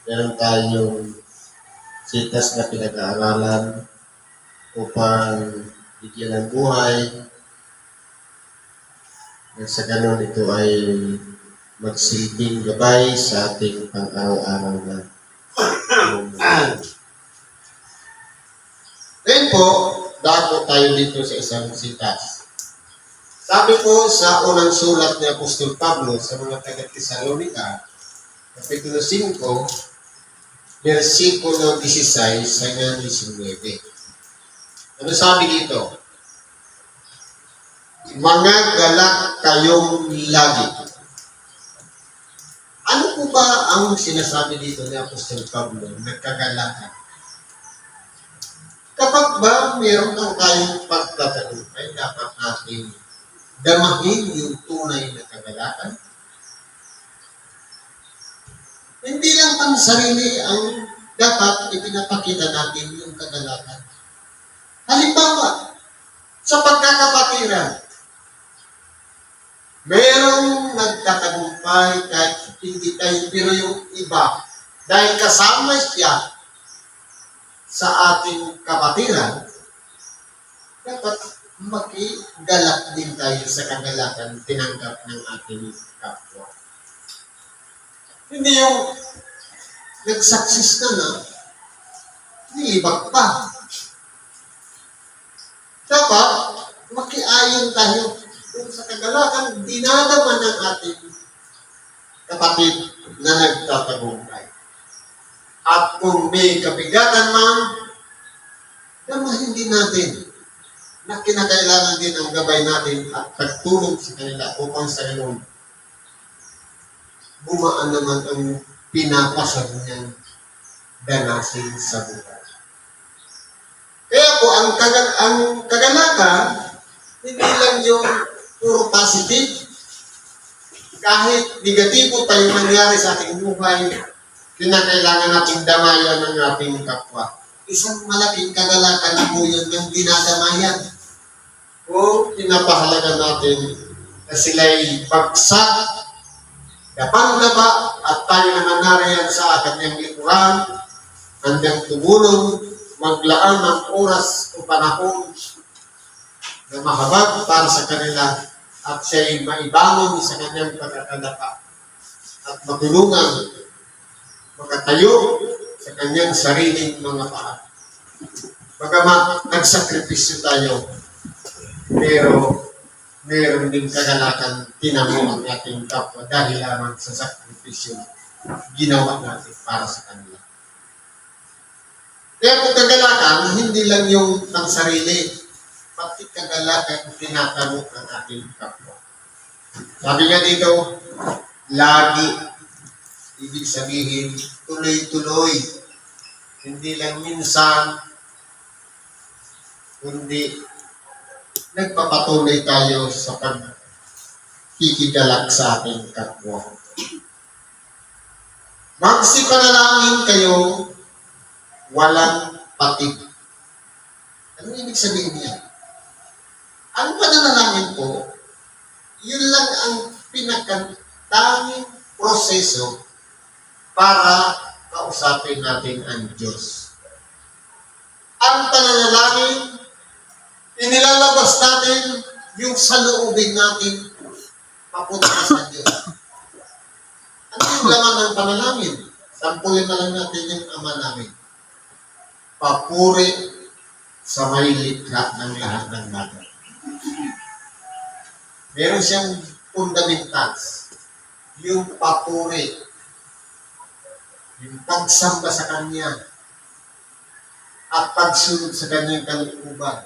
Meron tayong sitas na pinag-aaralan upang bigyan ng buhay. Nang sa ganon, ito ay magsilbing gabay sa ating pang-araw-araw na buhay. Ngayon po, dako tayo dito sa isang sitas. Sabi po sa unang sulat ni Apostol Pablo sa mga taga-Tesalonica, Kapitulo 5, versikulo 16 hanggang 19. Ano sabi dito? Mga galak kayong lagi. Ano po ba ang sinasabi dito ni Apostol Pablo? Nagkagalakan. Kapag ba meron ang tayong pagtatagumpay, dapat natin damahin yung tunay na kagalakan? Hindi lang ang sarili ang dapat ipinapakita natin yung kagalakan. Halimbawa, sa pagkakapatiran, merong nagtatagumpay kahit hindi tayo, pero yung iba, dahil kasama siya sa ating kapatiran, dapat makigalak din tayo sa kagalakan tinanggap ng ating kapwa. Hindi yung nag-success na, nilibag pa. Dapat, makiayon tayo kung sa kagalakan, dinadaman ng ating kapatid na nagtatagumpay. At kung may kabigatan man, damahin din natin na kinakailangan din ang gabay natin at pagtulong sa kanila upang sa ganun bumaan naman ang pinapasag niyang danasin sa buhay. Kaya po, ang kagalakan, hindi lang yung puro positive. Kahit negatibo pa yung nangyari sa ating buhay, kinakailangan nating damayan ng ating kapwa. Isang malaking kagalakan po yun ng dinadamayan. O pinapahalaga natin na sila'y bagsak, dapan-daba, at tayo naman nariyan sa kanyang likuran, hanggang tumulong, maglaan ng oras o panahon na mahabag para sa kanila at siya'y maibangon sa kanyang pagkakadapa at matulungan makatayo sa kanyang sariling mga paa. Bagamat nagsakripisyo tayo, pero meron din kagalakan tinamo ang ating kapwa dahil lamang sa sakripisyo ginawa natin para sa kanila. Kaya kung kagalakan, hindi lang yung pang sarili, pati kagalakan tinatamo ng ating kapwa. Sabi nga dito, lagi, ibig sabihin, tuloy-tuloy. Hindi lang minsan, kundi nagpapatuloy tayo sa pagkikigalak sa ating kapwa. Magsipanalangin kayo, walang patig. Ano ibig sabihin niya? Ang pananalangin po, yun lang ang pinakatanging proseso para kausapin natin ang Diyos. Ang pananalangin, inilalabas natin yung saloobin natin papunta sa Diyos. Ano yung laman ng panalangin? Sampulin na lang natin yung Ama namin. Papuri sa may likha ng lahat ng bagay. Meron siyang fundamentals. Yung papuri. Yung pagsamba sa Kanya. At pagsunod sa Kanyang kalooban.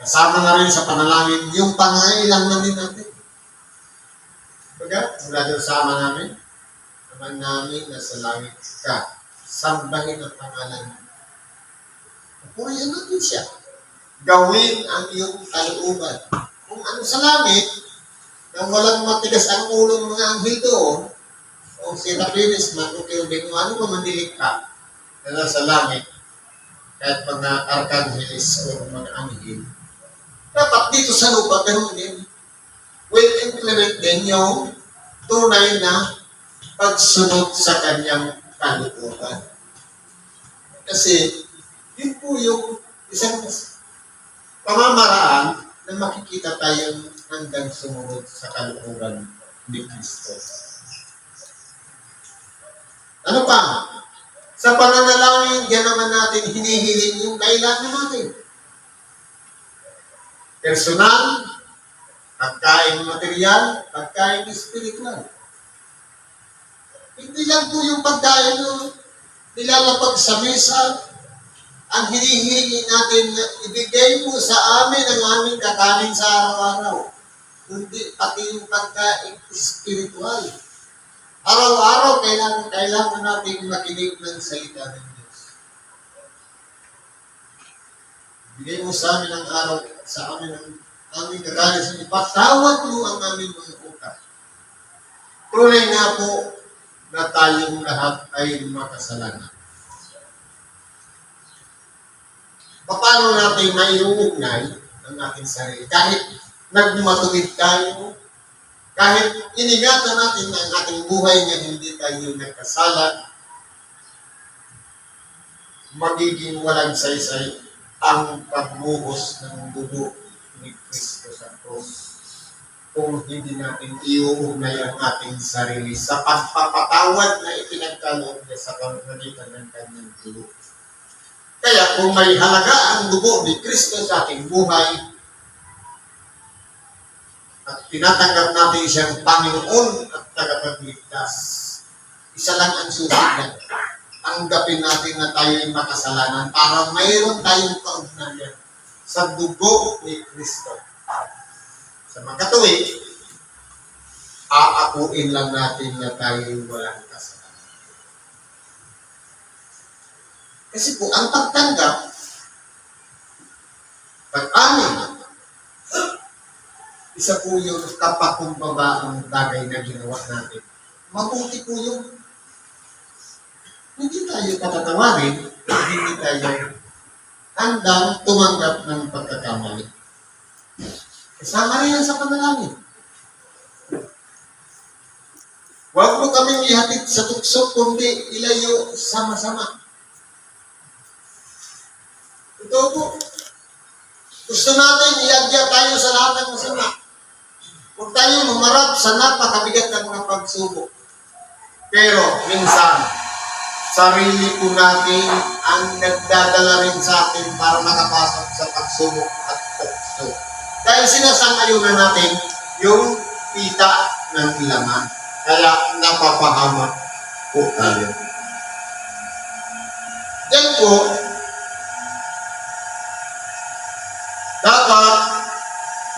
Kasama na rin sa panalangin yung pangailangan din natin. Baga, mula doon sa Ama namin, Ama namin na sa langit ka, sambahin ang pangalan mo. Purihan natin siya. Gawin ang iyong kalooban. Kung ano sa langit, nang walang matigas ang ulo ng mga anghel doon, o si Rapinis, magkukilbing mo, ano ba mandilig ka na nasa langit, kahit mga arkangelis o mga anghel, dapat dito sa lupa, ganun din. Will implement din yung tunay na pagsunod sa kanyang kalooban. Kasi, yun po yung isang pamamaraan na makikita tayong hanggang sumunod sa kalooban ni Kristo. Ano pa? Sa pananalangin, yan naman natin hinihiling yung kailangan natin. Personal, pagkain material, pagkain spiritual. Hindi lang po yung pagkain nilalapag sa mesa, ang hinihingi natin na ibigay po sa amin ang aming kakanin sa araw-araw. Kundi pati yung pagkain spiritual. Araw-araw, kailangan natin makinig ng salita ng Diyos. Bigay mo sa amin ang araw, sa amin ang aming kakanin. Ipatawad mo ang aming mga utang. Tunay nga po na tayong lahat ay makasalanan. Paano natin maiuugnay ang ating sarili? Kahit nagmatuwid tayo, kahit iningatan natin ang ating buhay na hindi tayo nagkasala, magiging walang saysay ang pagbuhos ng dugo ni Kristo sa krus kung hindi natin iuugnay ang ating sarili sa pagpapatawad na ipinagkaloob niya sa pamamagitan ng kanyang dugo. Kaya kung may halaga ang dugo ni Kristo sa ating buhay at tinatanggap natin siyang Panginoon at tagapagligtas, isa lang ang susunod. Tanggapin natin na tayo ay makasalanan para mayroon tayong kaugnayan sa dugo ni Kristo. Sa magkatuwid, aakuin lang natin na tayo walang kasalanan. Kasi po, ang pagtanggap, pag-amin, isa po yung kapakumbaba ang bagay na ginawa natin. Mabuti po yung hindi tayo patatawarin, hindi tayo handang tumanggap ng pagkakamali. Kasama rin yan sa panalangin. Huwag mo kaming ihatid sa tukso, kundi ilayo sama-sama. Ito po. Gusto natin iagya tayo sa lahat ng masama. Huwag tayong humarap sa napakabigat ng mga pagsubok. Pero, minsan, sarili po natin ang nagdadala rin sa atin para makapasok sa pagsubok at tukso. Dahil sinasang-ayunan natin yung pita ng laman. Kaya napapahamak po tayo. Diyan po, dapat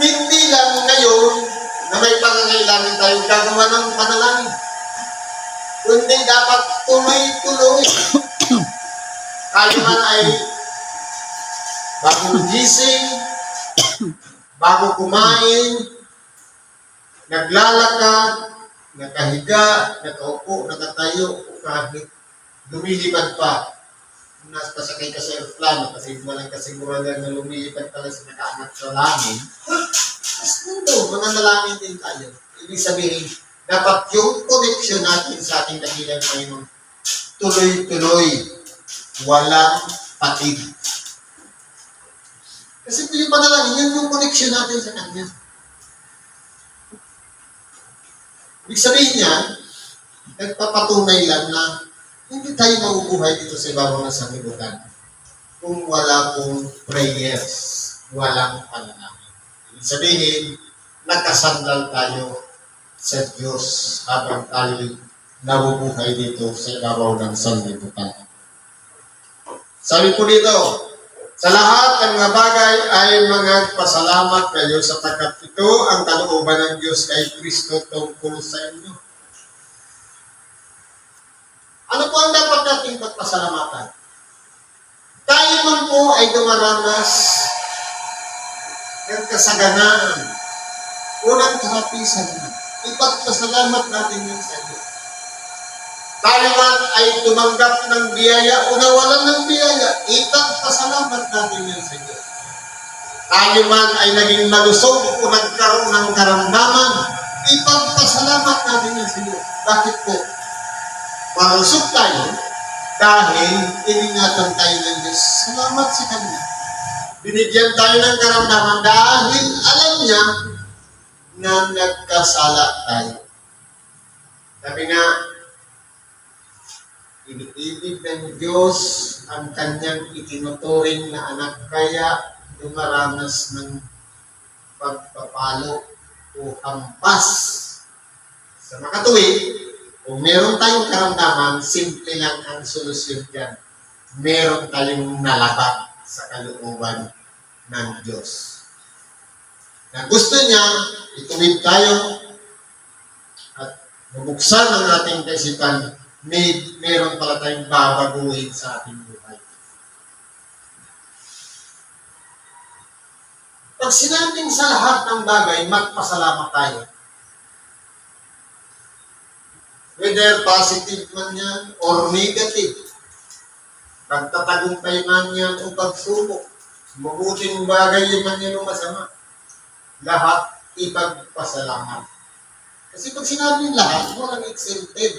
hindi lang ngayon na may pangangailangan tayo gagawa ng panalangin. Kundi dapat tuloy-tuloy. Tayo man ay bago gising, bago kumain, naglalakad, nakahiga, nakaupo, nakatayo, kahit lumilipad pa. Pasakay ka sa aeroplano kasi walang kasiguraduhan na lumilipad pala sa nakaangat sa langit. Mas mundo, mga nalangin din tayo. Ibig sabihin, dapat yung connection natin sa ating dahilan ngayon, tuloy-tuloy, walang patig. Kasi yung panalangin, yun yung connection natin sa Kanya. Ibig sabihin niya, nagpapatunay lang na hindi tayo mabubuhay dito sa ibabaw ng sanlibutan kung wala pong prayers, walang panalangin. Ibig sabihin, nakasandal tayo sa Diyos habang tayo nabubuhay dito sa ibabaw ng sanlibutan. Sabi po dito, sa lahat ng mga bagay ay magpasalamat kayo sapagkat ito ang kalooban ng Diyos kay Kristo tungkol sa inyo. Ano po ang dapat nating pagpasalamatan? Tayo man po ay dumaranas ng kasaganaan, unang kahapisan na. Ipagpasalamat natin yun sa Diyos. Tayo man ay tumanggap ng biyaya o nawalan ng biyaya, ipagpasalamat natin yun sa Diyos. Tayo man ay naging malusog o nagkaroon ng karamdaman, ipagpasalamat natin yun sa Diyos. Bakit po? malusog tayo dahil iningatan tayo ng Diyos. Salamat sa Kanya. Binigyan tayo ng karamdaman dahil alam niya na nagkasala tayo. Sabi nga, iniibig ng Diyos ang Kanyang itinuturing na anak, kaya dumaranas ng pagpapalo o hampas. Sa makatuwid, kung meron tayong karamdaman, simple lang ang solusyon dyan. Meron tayong nalabag sa kalooban ng Diyos. Na gusto niya, ituwid tayo at bubuksan ang ating kaisipan, meron pala tayong babaguhin sa ating buhay. Pag sinabing sa lahat ng bagay, magpasalamat tayo. Whether positive man yan or negative, pagtatagumpay man yan o pagsubok, mabuting bagay man yan o masama, lahat ipagpasalamat. Kasi pag sinabing lahat, walang exempted.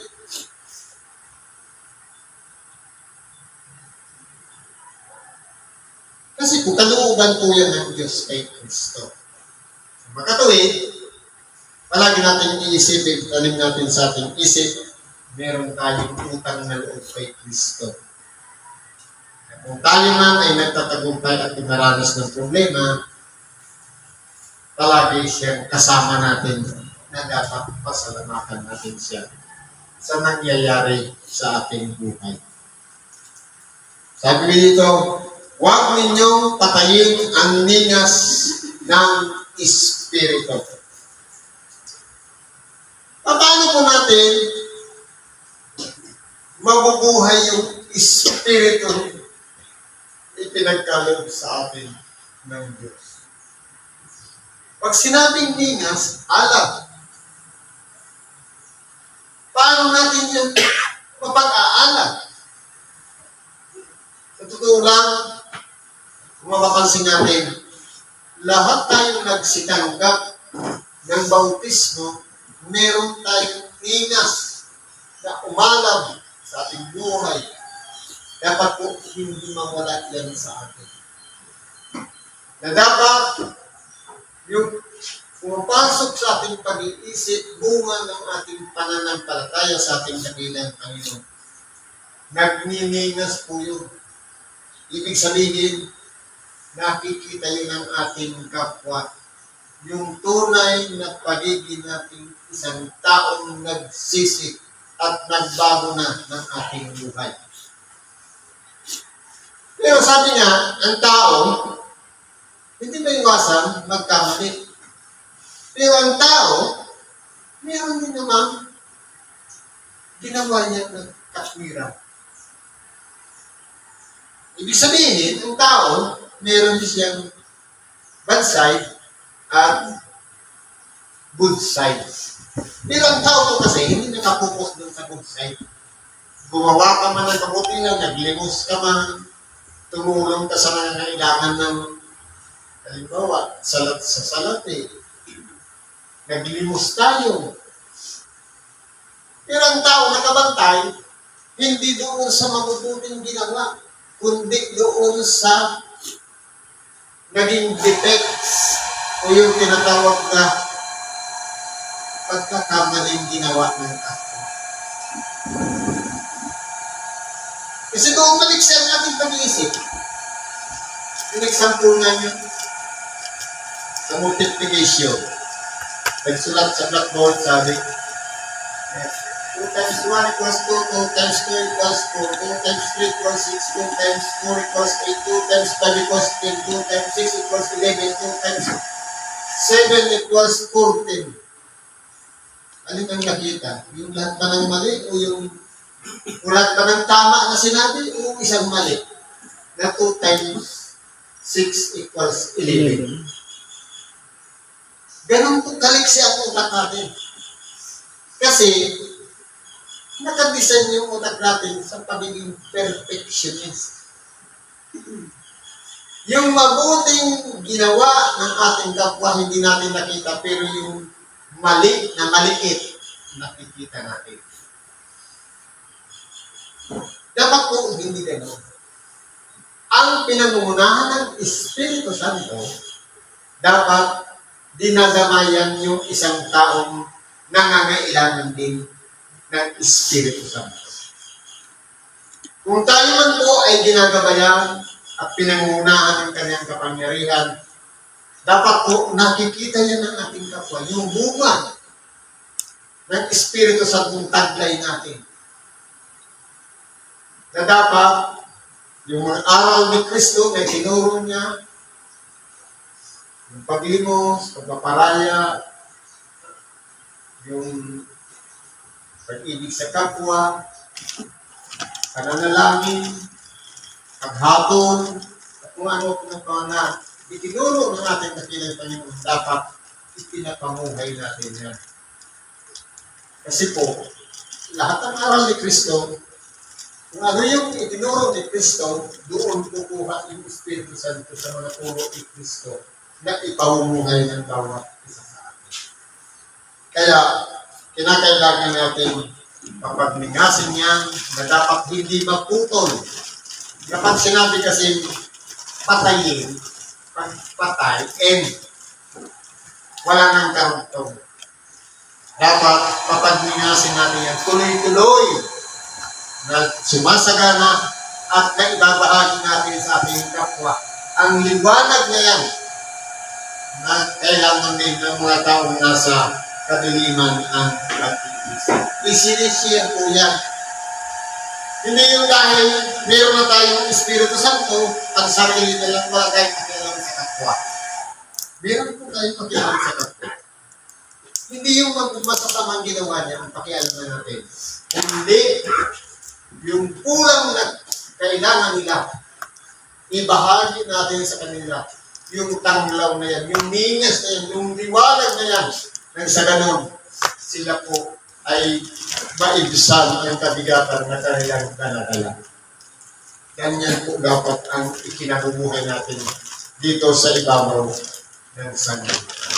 Kasi po, kalooban po yan ng Diyos kay Kristo. Makatuwid, palagi natin iisipin, talim natin sa ating isip, meron tayong utang na loob kay Kristo. Kung tayo man ay nagtatagumpay at dumaranas ng problema, palagi siyang kasama natin na dapat pasalamatan natin siya sa nangyayari sa ating buhay. Sabi dito, huwag ninyong patayin ang ningas ng Espiritu. Paano po natin mabubuhay yung Espiritu ipinagkaloob sa atin ng Diyos? Pag sinabing ningas, alam. Paano natin yung mapag-aalam? Sa totoo lang, kung mapapansin natin, lahat tayong nagsitanggap ng bautismo, meron tayong ningas na umalam sa ating buhay. Dapat po hindi mawala yan sa atin. Na dapat yung pumapasok sa ating pag-iisip, bunga ng ating pananampalataya sa ating dakilang Panginoon. Nagniningas po yun. Ibig sabihin, nakikita yun ng ating kapwa. Yung tunay na pagiging nating isang taong nagsisi at nagbago na ng ating buhay. Pero sabi nga, ang tao, hindi ba iwasan magkamali? Pero ang tao, meron din naman ginawa niya ng katwiran. Ibig sabihin, ang tao, meron din siyang bad side at good side. Pero ang tao po kasi, hindi nakapokus doon sa good side. Gumawa ka man ng kabutihan, naglimos ka man, tumulong ka sa nangangailangan ng, halimbawa, salat sa salate. Naglimos tayo. Pero ang tao nakabantay, hindi doon sa mabubuting ginawa, kundi doon sa naging defects o yung tinatawag na pagkakamaling ginawa ng kapwa. Kasi doon balik sa ating pag-iisip. Yung example namin sa multiplication. Nagsulat sa blackboard, sabi, 2 times 1 equals 2, 2 times 2 equals 4, 2 times 3 equals 6, 2 times 4 equals 8, 2 times 5 equals 10, 2 times 6 equals 11, 2 times 7 equals 14. Alin ang nakita? Yung lahat ba ng mali o yung lahat ba ng tama na sinabi o isang mali? Na 2 times 6 equals 11. Ganun po kaliksi ang utak natin. Kasi, nakadesign yung utak natin sa pagiging perfectionist. Yung mabuting ginawa ng ating kapwa, hindi natin nakita, pero yung mali na maliit, nakikita natin. Dapat po hindi gano'n. Ang pinangungunahan ng Espiritu Santo, dapat dinadamayan yung isang taong nangangailangan din ng Espiritu Santo. Kung tayo man po ay ginagabayan at pinangungunahan ng kanyang kapangyarihan, dapat po nakikita niya ng ating kapwa yung bunga ng Espiritu Santong taglay natin. Na dapat yung mga aral ni Kristo na tinuro niya, yung paglimos, pagpaparaya, yung pag-ibig sa kapwa, pananalangin, paghatol, at kung ano na itinuro ng ating dakilang Panginoon, dapat ipinapamuhay natin yan. Kasi po, lahat ng aral ni Kristo, kung ano yung itinuro ni Kristo, doon kukuha yung Espiritu Santo sa mga turo ni Kristo na ipamumuhay ng bawat isa sa atin. Kaya, kinakailangan natin papagningasin yan na dapat hindi maputol. Kapag sinabi kasi patayin, pagpatay, and wala nang karugtong. Dapat papagningasin natin yan tuloy-tuloy na sumasagana at naibabahagi natin sa ating kapwa. Ang liwanag na yan na kailangan din ng mga taong nasa kadiliman ang pag-iisip. Isinishare po yan. Hindi yung dahil meron na tayong Espiritu Santo, ang sarili na lang wala tayong pakialam sa kapwa. Meron po tayong pakialam sa kapwa. Hindi yung masasamang ginawa niya ang pakialam na natin. Hindi yung kulang na kailangan nila, ibahagi natin sa kanila yung tanglaw na yan, yung ningas na yan, yung liwanag na yan. Nang sa ganon, sila po ay maibsan ang kabigatan na kanilang dala-dala. Ganyan po dapat ang ikinabubuhay natin dito sa ibabaw ng sanlibutan.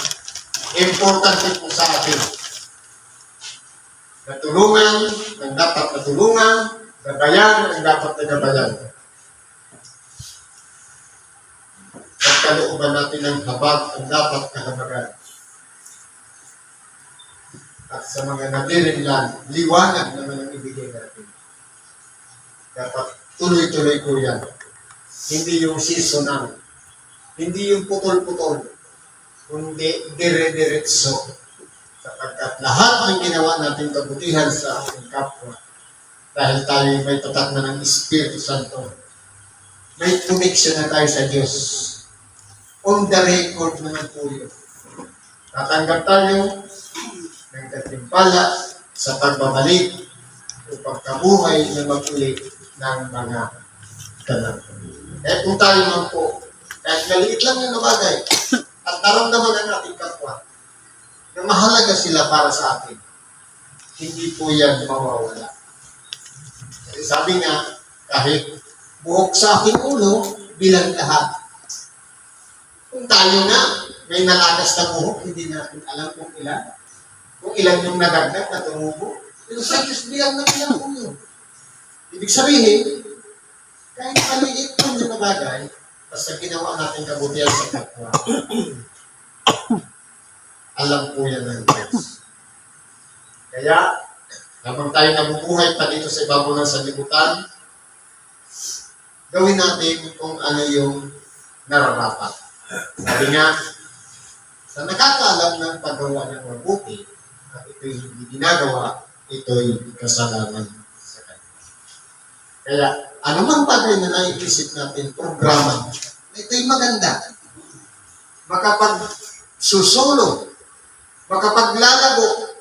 Importante po sa atin na tulungan ang dapat na tulungan, gabayan ang dapat na gabayan. At kalooban natin ng habag ang dapat kahabagan. At sa mga nadirinlan, liwanag naman ang ibigay natin. Dapat tuloy-tuloy ko yan. Hindi yung seasonal. Hindi yung putol-putol. Kundi dire-diretso. Sapagkat lahat ng ginawa natin kabutihan sa ating kapwa, dahil tayo may tatak na ng Espiritu Santo, may connection na tayo sa Diyos. On the record naman po yun. Tatanggap tayo ng katimpala sa pagbabalik o pagkabuhay na mag-ulit ng mga ganap. Kaya kung tayo man po, kahit maliit lang yung bagay, at naramdaman ng ating kapwa, na mahalaga sila para sa atin, hindi po yan mawawala. Kasi sabi nga, kahit buhok sa aking ulo, bilang lahat. Kung tayo na, may nalagas na buhok, hindi natin alam kung ilan. Kung ilan yung nadagdag na tumubo, pero sa Diyos bilang na ilang ulo. Ibig sabihin, kahit maliit lang yung bagay, basta ginawa natin kabutihan sa kapwa, alam po yan ng Diyos. Kaya, habang tayo nabubuhay pa dito sa ibabaw ng sanlibutan, gawin natin kung ano yung nararapat. Sabi nga, sa nakakaalam ng paggawa ng mabuti, at ito'y hindi ginagawa, ito'y kasalanan sa kanya. Kaya, anumang bagay na naiisip natin, programa, ito'y maganda. Makapag-susulong, makapag-lalago,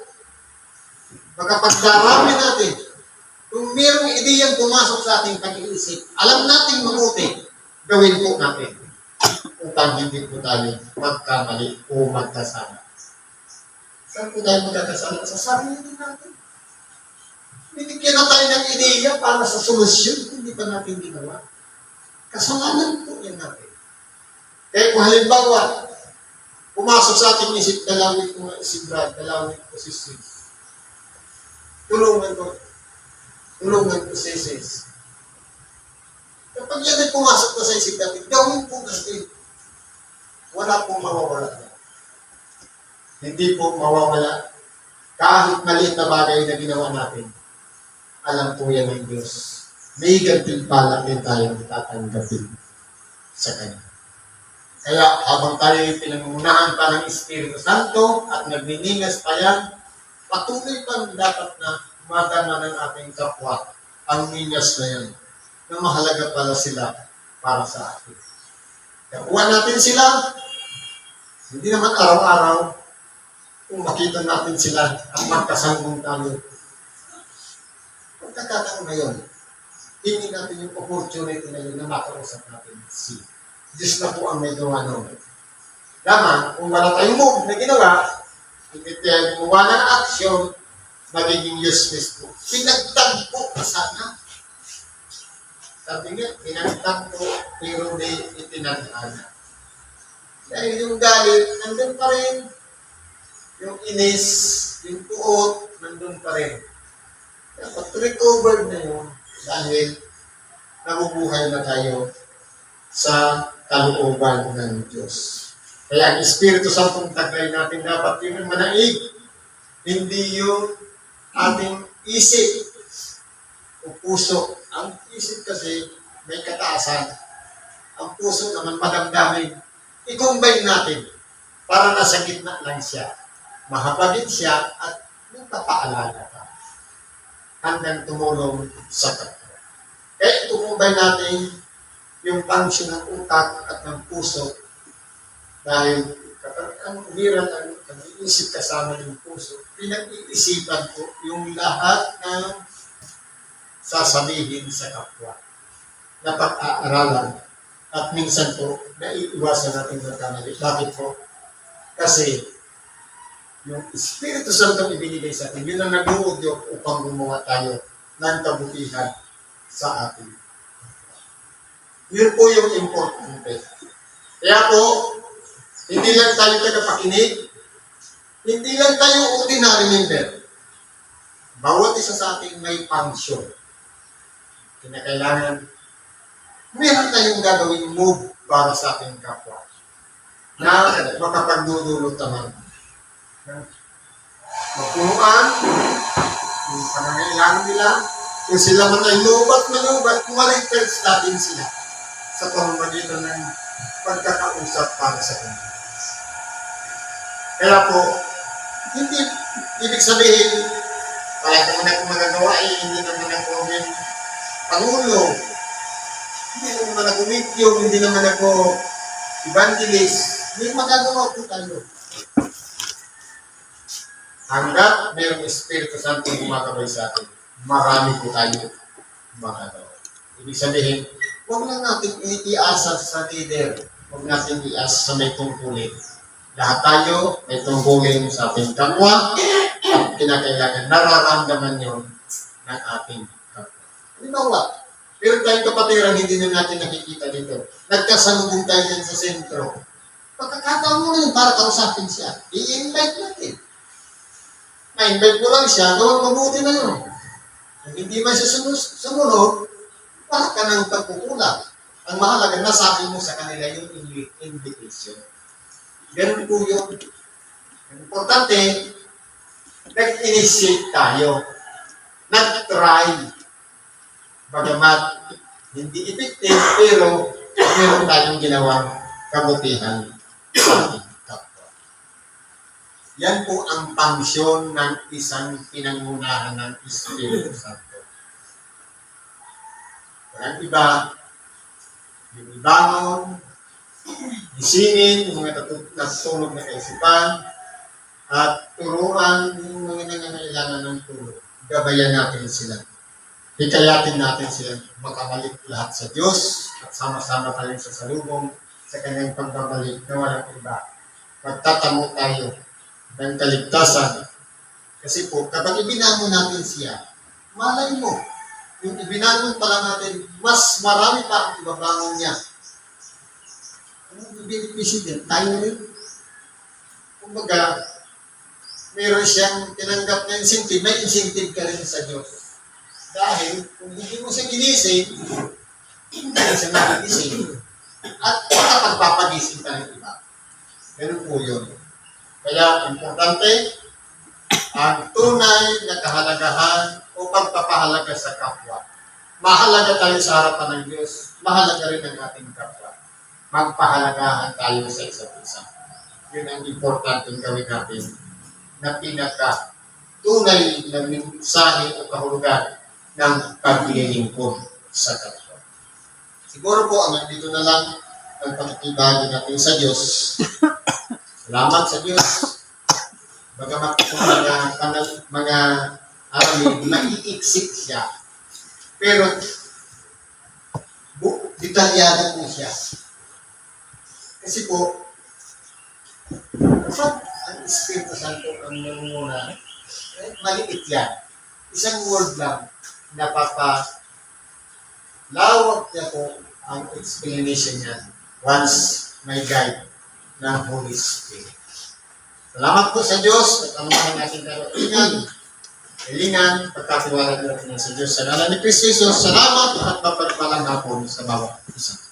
makapag-darami natin. Kung mayroong ideyang pumasok sa ating pag-iisip, alam natin mabuti, gawin po natin. Upang hindi po tayo magkamali o magkasala. Saan po tayo magkakasala? Sa sarili natin. Binigyan na tayo ng ideya para sa solusyon, hindi pa natin ginawa. Kasalanan po yan natin. Kaya kung halimbawa, pumasok sa ating isip, dalawin ko nga si Brad, dalawin ko si Sis. Tulungan ko si Sis. Pag yan ay pumasok na sa isip natin, gawin po kasi. Wala pong mawawala. Hindi po mawawala. Kahit maliit na bagay na ginawa natin, alam po yan ng Diyos. May gantimpala din tayong tatanggapin sa Kanya. Kaya habang tayo ay pinangunahan pa ng Espiritu Santo at nagniningas pa yan, patuloy pang dapat na madama ng ating kapwa ang ningas na yan, na mahalaga pala sila para sa atin. Nakuha natin sila, hindi naman araw-araw, kung makita natin sila at magkasanggong tayo. Pagkakataon na yun, hindi natin yung opportunity na yun na makausap natin si Diyos na po ang may gawa noon. Daman, kung wala tayong move na ginawa, hindi tayo gumawa ng action, magiging useless po. Pinagtagpo ka sana. Sabi nga, pinagtagpo, pero di itinadhana. Dahil yung galit, nandun pa rin. Yung inis, yung puot, nandun pa rin. Dapat recovered na yun dahil nabubuhay na tayo sa kalooban ng Diyos. Kaya ang Espiritu Santong taglay natin dapat yun ang manaig. Hindi yung ating isip o puso. Ang isip kasi may kataasan. Ang puso naman madamdamin. I-combine natin para nasa gitna lang siya. Mahabagin siya at magpapaalala ka hanggang tumulong sa kapwa. Kaya i-combine natin yung function ng utak at ng puso dahil kapag ang umiran ang isip kasama yung puso, pinag-iisipan ko yung lahat ng sasabihin sa kapwa na pag-aaralan at minsan po naiiwasan natin ng kamali. Bakit po? Kasi yung Espiritu Santo ibinigay sa atin, yun ang nag-uudyok upang gumawa tayo ng kabutihan sa atin. Yun po yung importante. Kaya po, hindi lang tayo tagapakinig, hindi lang tayo ordinary member. Bawat isa sa ating may function. Kinakailangan, meron tayong gagawing move para sa ating kapwa na makapagdudulot naman. Mapunuan, yung pangangailangan nila, kung sila man ay lubat, kumaligtas natin sila sa pamamagitan ng pagkakausap para sa kanila. Kaya po, hindi ibig sabihin, kaya naman ako magagawa hindi naman ako pangulo, hindi naman ako medium, hindi naman ako evangelist, hindi magagawa po tayo. Hanggat mayroong Espiritu Santo gumagabay sa atin, marami po tayo magagawa. Ibig sabihin, huwag lang natin iasa sa leader. Huwag natin iasa sa may tungkulin. Lahat tayo may tungkulin sa ating kapwa at kinakailangan nararamdaman yun ng ating kapwa. Halimbawa, pero tayong kapatiran hindi na natin nakikita dito. Nagkasalubong tayo din sa sentro. Pagkakataon mo na yun para kausapin siya. I-invite natin. Ma-invite mo lang siya, gawang mabuti na yun. Kung hindi man siya sumunod, wala ka ng pagkukulang. Ang mahalaga, nasabi mo sa kanila yung invitation. Ganun po yun. Ang importante, nag-initiate tayo. Nag-try. Bagamat hindi effective, pero meron tayong ginawang kabutihan sa ating kapwa. Yan po ang pangsyon ng isang pinangunahan ng Espiritu Santo. Walang iba, yung ibangon, isingin yung mga natutulog na kaisipan, at turuan yung mga nangangailangan ng tulong. Gabayan natin sila. Hikayatin natin sila makabalik lahat sa Diyos at sama-sama tayong sasalubong sa kanyang pagbabalik na walang iba. Magtatamo tayo ng kaligtasan. Kasi po, kapag ibinangon natin siya, malay mo, yung ibinangon pala natin, mas marami pa ang ibabangon niya. Ano benepisyo din? Tayo rin. Kumbaga, meron siyang tinanggap na incentive, may incentive ka rin sa Diyos. Dahil, kung hindi mo siya ginising, yan sa nagigising at makapagpapagising ka ng iba. Ganun po yun. Kaya importante ang tunay na kahalagahan o pagpapahalaga sa kapwa. Mahalaga tayo sa harapan ng Diyos, mahalaga rin ang ating kapwa. Magpahalagahan tayo sa isa't isa. Yun ang importanteng gawin natin na tunay na mensahe o kahulugan ng paglilingkod sa kapwa. Siguro po, nandito na lang ang pagkibagi natin sa Diyos. Salamat sa Diyos. Bagamat kung mga arami, maiiksik siya. Pero, detalyado po siya. Kasi po, kapag ang Espiritu Santo ang nangunguna, maliit yan. Isang word lang, napapalawak niya po ang explanation niya once may guide ng Holy Spirit. Salamat po sa Diyos at ang mga natin kailangan, pagkatiwala natin sa Diyos. Sa ngalan ni Kristo Jesus, salamat at mapagpalang hapon sa bawat isa.